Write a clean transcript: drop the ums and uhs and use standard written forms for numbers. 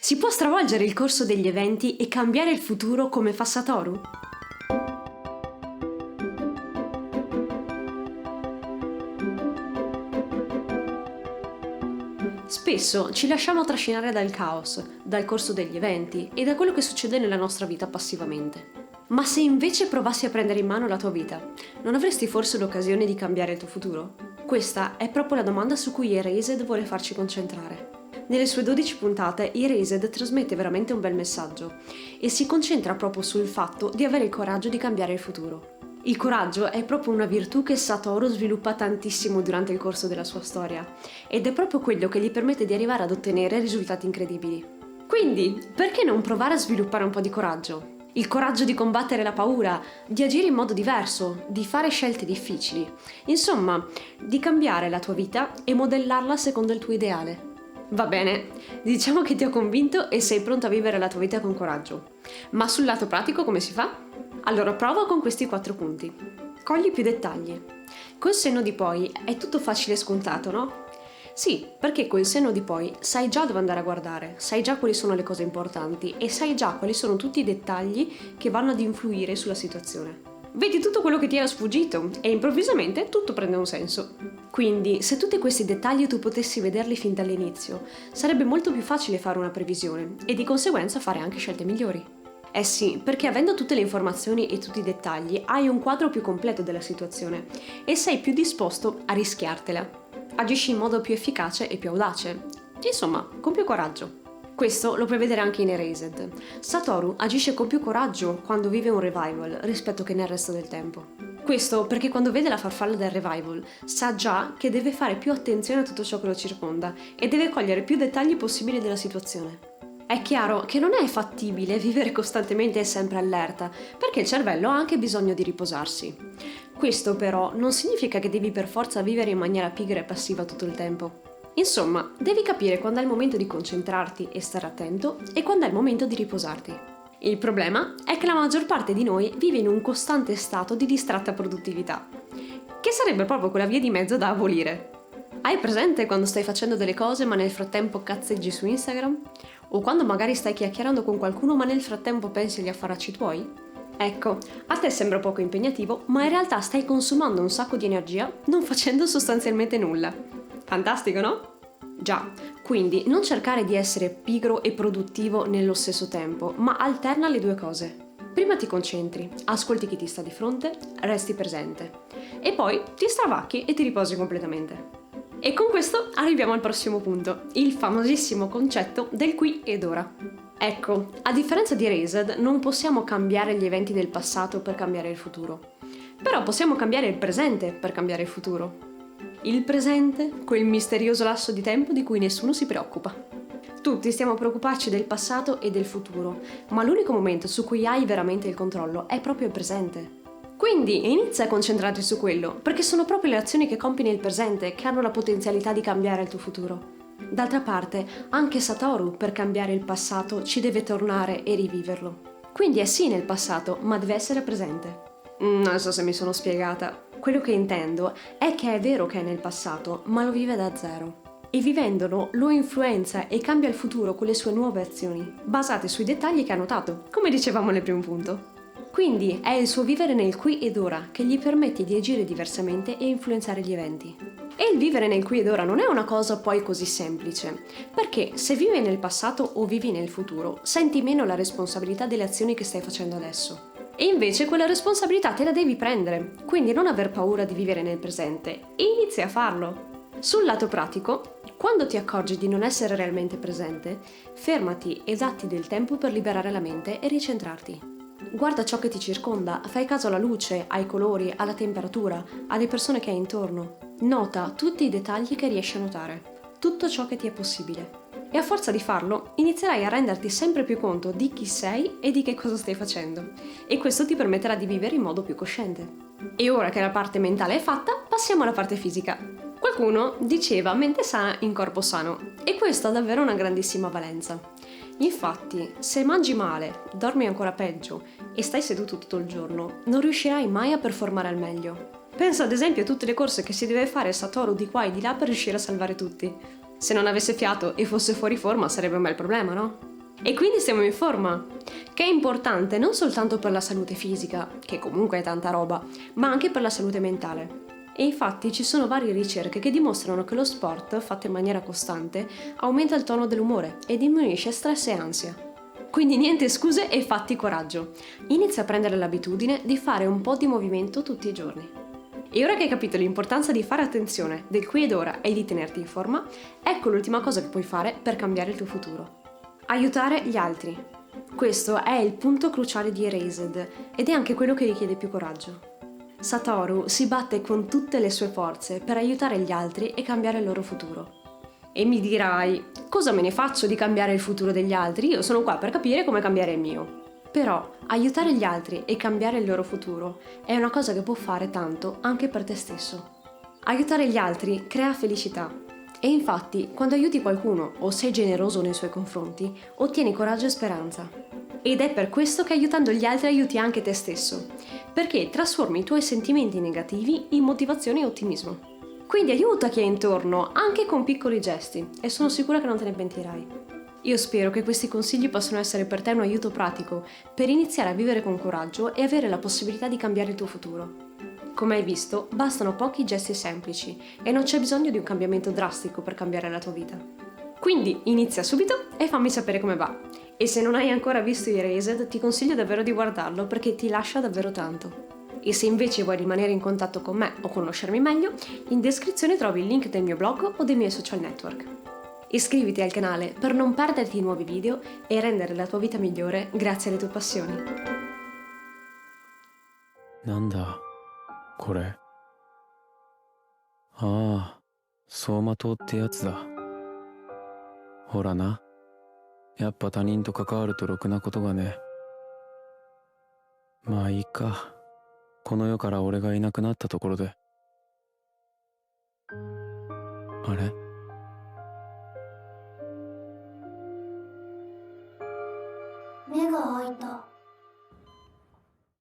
Si può stravolgere il corso degli eventi e cambiare il futuro come fa Satoru? Spesso ci lasciamo trascinare dal caos, dal corso degli eventi e da quello che succede nella nostra vita passivamente. Ma se invece provassi a prendere in mano la tua vita, non avresti forse l'occasione di cambiare il tuo futuro? Questa è proprio la domanda su cui Erased vuole farci concentrare. Nelle sue 12 puntate, Erased trasmette veramente un bel messaggio e si concentra proprio sul fatto di avere il coraggio di cambiare il futuro. Il coraggio è proprio una virtù che Satoru sviluppa tantissimo durante il corso della sua storia ed è proprio quello che gli permette di arrivare ad ottenere risultati incredibili. Quindi, perché non provare a sviluppare un po' di coraggio? Il coraggio di combattere la paura, di agire in modo diverso, di fare scelte difficili. Insomma, di cambiare la tua vita e modellarla secondo il tuo ideale. Va bene, diciamo che ti ho convinto e sei pronto a vivere la tua vita con coraggio. Ma sul lato pratico come si fa? Allora prova con questi 4 punti. Cogli più dettagli. Col senno di poi è tutto facile e scontato, no? Sì, perché col senno di poi sai già dove andare a guardare, sai già quali sono le cose importanti e sai già quali sono tutti i dettagli che vanno ad influire sulla situazione. Vedi tutto quello che ti era sfuggito e improvvisamente tutto prende un senso. Quindi, se tutti questi dettagli tu potessi vederli fin dall'inizio, sarebbe molto più facile fare una previsione e di conseguenza fare anche scelte migliori. Eh sì, perché avendo tutte le informazioni e tutti i dettagli hai un quadro più completo della situazione e sei più disposto a rischiartela. Agisci in modo più efficace e più audace. Insomma, con più coraggio. Questo lo puoi vedere anche in Erased. Satoru agisce con più coraggio quando vive un revival rispetto che nel resto del tempo. Questo perché quando vede la farfalla del revival sa già che deve fare più attenzione a tutto ciò che lo circonda e deve cogliere più dettagli possibili della situazione. È chiaro che non è fattibile vivere costantemente e sempre allerta, perché il cervello ha anche bisogno di riposarsi. Questo però non significa che devi per forza vivere in maniera pigra e passiva tutto il tempo. Insomma, devi capire quando è il momento di concentrarti e stare attento e quando è il momento di riposarti. Il problema è che la maggior parte di noi vive in un costante stato di distratta produttività, che sarebbe proprio quella via di mezzo da abolire. Hai presente quando stai facendo delle cose ma nel frattempo cazzeggi su Instagram? O quando magari stai chiacchierando con qualcuno ma nel frattempo pensi agli affaracci tuoi? Ecco, a te sembra poco impegnativo, ma in realtà stai consumando un sacco di energia non facendo sostanzialmente nulla. Fantastico, no? Già, quindi non cercare di essere pigro e produttivo nello stesso tempo, ma alterna le due cose. Prima ti concentri, ascolti chi ti sta di fronte, resti presente. E poi ti stravacchi e ti riposi completamente. E con questo arriviamo al prossimo punto, il famosissimo concetto del qui ed ora. Ecco, a differenza di Erased, non possiamo cambiare gli eventi del passato per cambiare il futuro. Però possiamo cambiare il presente per cambiare il futuro. Il presente, quel misterioso lasso di tempo di cui nessuno si preoccupa. Tutti stiamo a preoccuparci del passato e del futuro, ma l'unico momento su cui hai veramente il controllo è proprio il presente. Quindi inizia a concentrarti su quello, perché sono proprio le azioni che compi nel presente che hanno la potenzialità di cambiare il tuo futuro. D'altra parte, anche Satoru per cambiare il passato ci deve tornare e riviverlo. Quindi è sì nel passato, ma deve essere presente. Non so se mi sono spiegata. Quello che intendo è che è vero che è nel passato, ma lo vive da zero. E vivendolo lo influenza e cambia il futuro con le sue nuove azioni, basate sui dettagli che ha notato, come dicevamo nel primo punto. Quindi è il suo vivere nel qui ed ora che gli permette di agire diversamente e influenzare gli eventi. E il vivere nel qui ed ora non è una cosa poi così semplice, perché se vivi nel passato o vivi nel futuro, senti meno la responsabilità delle azioni che stai facendo adesso. E invece quella responsabilità te la devi prendere, quindi non aver paura di vivere nel presente e inizia a farlo. Sul lato pratico, quando ti accorgi di non essere realmente presente, fermati e datti del tempo per liberare la mente e ricentrarti. Guarda ciò che ti circonda, fai caso alla luce, ai colori, alla temperatura, alle persone che hai intorno. Nota tutti i dettagli che riesci a notare, tutto ciò che ti è possibile. E a forza di farlo, inizierai a renderti sempre più conto di chi sei e di che cosa stai facendo. E questo ti permetterà di vivere in modo più cosciente. E ora che la parte mentale è fatta, passiamo alla parte fisica. Qualcuno diceva mente sana in corpo sano, e questo ha davvero una grandissima valenza. Infatti, se mangi male, dormi ancora peggio e stai seduto tutto il giorno, non riuscirai mai a performare al meglio. Pensa ad esempio a tutte le corse che si deve fare Satoru di qua e di là per riuscire a salvare tutti. Se non avesse fiato e fosse fuori forma sarebbe un bel problema, no? E quindi siamo in forma, che è importante non soltanto per la salute fisica, che comunque è tanta roba, ma anche per la salute mentale. E infatti ci sono varie ricerche che dimostrano che lo sport, fatto in maniera costante, aumenta il tono dell'umore e diminuisce stress e ansia. Quindi niente scuse e fatti coraggio. Inizia a prendere l'abitudine di fare un po' di movimento tutti i giorni. E ora che hai capito l'importanza di fare attenzione del qui ed ora e di tenerti in forma, ecco l'ultima cosa che puoi fare per cambiare il tuo futuro. Aiutare gli altri. Questo è il punto cruciale di Erased ed è anche quello che richiede più coraggio. Satoru si batte con tutte le sue forze per aiutare gli altri e cambiare il loro futuro. E mi dirai, cosa me ne faccio di cambiare il futuro degli altri? Io sono qua per capire come cambiare il mio. Però aiutare gli altri e cambiare il loro futuro è una cosa che può fare tanto anche per te stesso. Aiutare gli altri crea felicità. E infatti, quando aiuti qualcuno o sei generoso nei suoi confronti, ottieni coraggio e speranza. Ed è per questo che aiutando gli altri aiuti anche te stesso, perché trasformi i tuoi sentimenti negativi in motivazione e ottimismo. Quindi aiuta chi è intorno, anche con piccoli gesti, e sono sicura che non te ne pentirai. Io spero che questi consigli possano essere per te un aiuto pratico per iniziare a vivere con coraggio e avere la possibilità di cambiare il tuo futuro. Come hai visto, bastano pochi gesti semplici e non c'è bisogno di un cambiamento drastico per cambiare la tua vita. Quindi inizia subito e fammi sapere come va. E se non hai ancora visto Erased, ti consiglio davvero di guardarlo perché ti lascia davvero tanto. E se invece vuoi rimanere in contatto con me o conoscermi meglio, in descrizione trovi il link del mio blog o dei miei social network. Iscriviti al canale per non perderti i nuovi video e rendere la tua vita migliore grazie alle tue passioni. なんだこれ。ああ、走馬灯ってやつだ。ほらな、やっぱ他人と関わるとろくなことがね。まあいいか、この世から俺がいなくなったところで。あれ、目が開いた。